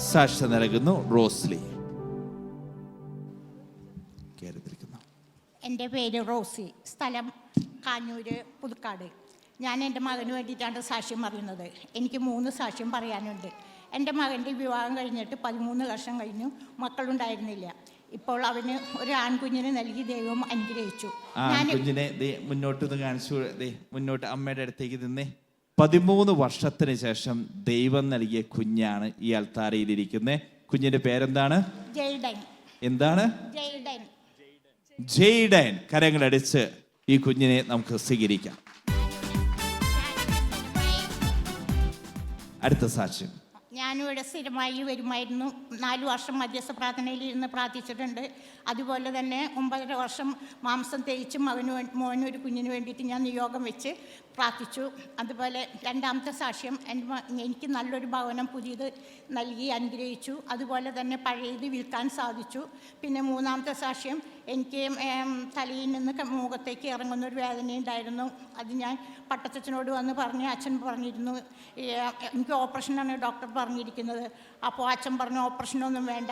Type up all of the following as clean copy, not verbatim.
സാക്ഷ്യം നൽകുന്നു റോസ്ലി. എൻ്റെ പേര് റോസി, സ്ഥലം കാഞ്ഞൂര് പുതുക്കാട്. ഞാൻ എൻ്റെ മകന് വേണ്ടിയിട്ടാണ് സാക്ഷ്യം പറയുന്നത്. എനിക്ക് 3 സാക്ഷ്യം പറയാനുണ്ട്. എൻ്റെ മകൻ്റെ വിവാഹം കഴിഞ്ഞിട്ട് 13 വർഷം കഴിഞ്ഞു, മക്കളുണ്ടായിരുന്നില്ല. ഇപ്പോൾ അവന് ഒരു ആൺകുഞ്ഞിനെ നൽകി ദൈവം അനുഗ്രഹിച്ചു. കുഞ്ഞിനെ മുന്നോട്ട് കാണിച്ചു, മുന്നോട്ട് അമ്മയുടെ അടുത്തേക്ക് നിന്നേ. 13 വർഷത്തിന് ശേഷം ദൈവം നൽകിയ കുഞ്ഞാണ് ഈ അൾത്താരയിലിരിക്കുന്നത്. കുഞ്ഞിന്റെ പേരെന്താണ്? ജെയ്ഡൻ. എന്താണ്? ജെയ്ഡൻ. ജെയ്ഡൻ. കരങ്ങളടിച്ച് ഈ കുഞ്ഞിനെ നമുക്ക് സ്വീകരിക്കാം. അടുത്ത സാക്ഷ്യം. ഞാനിവിടെ സ്ഥിരമായി വരുമായിരുന്നു. 4 വർഷം മധ്യസ്ഥ പ്രാർത്ഥനയിൽ ഇരുന്ന് പ്രാർത്ഥിച്ചിട്ടുണ്ട്. അതുപോലെ തന്നെ 9.5 വർഷം മാംസം തേച്ച് മോനൊരു കുഞ്ഞിന് വേണ്ടിയിട്ട് ഞാൻ നിയോഗം വെച്ച് പ്രാർത്ഥിച്ചു. അതുപോലെ 2ാമത്തെ സാക്ഷ്യം, എനിക്ക് നല്ലൊരു ഭവനം പുതിയത് നൽകി അനുഗ്രഹിച്ചു. അതുപോലെ തന്നെ പഴയത് വിൽക്കാൻ സാധിച്ചു. പിന്നെ 3ാമത്തെ സാക്ഷ്യം, എനിക്ക് തലയിൽ നിന്ന് മുഖത്തേക്ക് ഇറങ്ങുന്നൊരു വേദനയുണ്ടായിരുന്നു. അത് ഞാൻ പട്ടത്തച്ഛനോട് വന്ന് പറഞ്ഞ് അച്ഛൻ പറഞ്ഞിരുന്നു എനിക്ക് ഓപ്പറേഷനാണ് ഡോക്ടർ പറഞ്ഞിരിക്കുന്നത്. അപ്പോൾ അച്ഛൻ പറഞ്ഞു ഓപ്പറേഷനൊന്നും വേണ്ട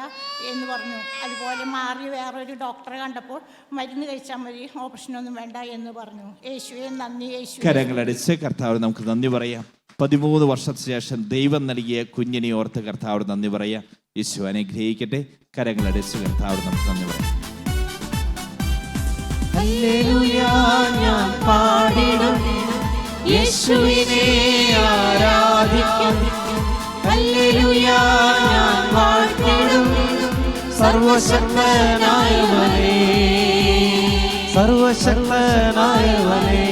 എന്ന് പറഞ്ഞു. അതുപോലെ മാറി വേറൊരു ഡോക്ടറെ കണ്ടപ്പോൾ മരുന്ന് കഴിച്ചാൽ മതി, ഓപ്പറേഷനൊന്നും വേണ്ട എന്ന് പറഞ്ഞു. യേശുവേ നന്ദി. യേശു കരങ്ങളടിച്ച് കർത്താവ് നമുക്ക് നന്ദി പറയാം. 13 വർഷത്തിന് ശേഷം ദൈവം നൽകിയ കുഞ്ഞിനെ ഓർത്ത് കർത്താവ് നന്ദി പറയാം. യേശു അനുഗ്രഹിക്കട്ടെ. കരങ്ങളടിച്ച് കർത്താവ് നമുക്ക് നന്ദി പറയാം. ഹല്ലേലൂയ ഞാൻ പാടിടും, യേശുവിനെ ആരാധിക്കും. ഹല്ലേലൂയ ഞാൻ വാഴ്ത്തിടും, സർവശക്തനായവനേ, സർവശക്തനായവനേ.